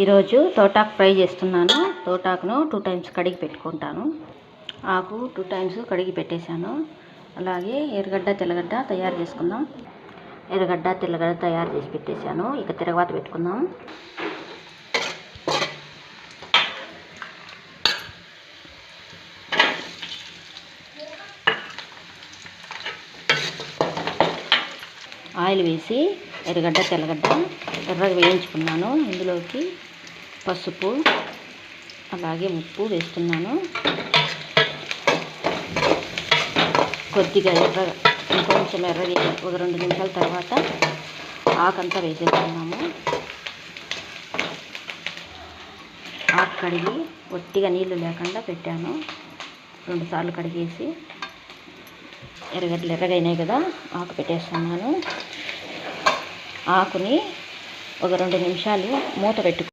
ఈరోజు తోటాకు ఫ్రై చేస్తున్నాను. తోటాకును 2 టైమ్స్ కడిగి పెట్టుకుంటాను. ఆకు 2 టైమ్స్ కడిగి పెట్టేశాను. అలాగే ఎర్రగడ్డ తెల్లగడ్డ తయారు చేసుకుందాం. ఎర్రగడ్డ తెల్లగడ్డ తయారు చేసి పెట్టేశాను. ఇక తిరగవాత పెట్టుకుందాం. ఆయిల్ వేసి ఎర్రగడ్డ తెల్లగడ్డ ఎర్రగా వేయించుకున్నాను. ఇందులోకి పసుపు అలాగే ఉప్పు వేస్తున్నాను. కొద్దిగా ఇంకొంచెం ఎర్రగా ఒక 2 నిమిషాల తర్వాత ఆకంతా వేసేస్తున్నాము. ఆకు కడిగి ఒట్టిగా నీళ్లు లేకుండా పెట్టాను. 2 సార్లు కడిగేసి ఎర్రగడ్డలు ఎర్రగైనాయి కదా, ఆకు పెట్టేస్తున్నాను. ఆకుని ఒక 2 నిమిషాలు మూత పెట్టుకు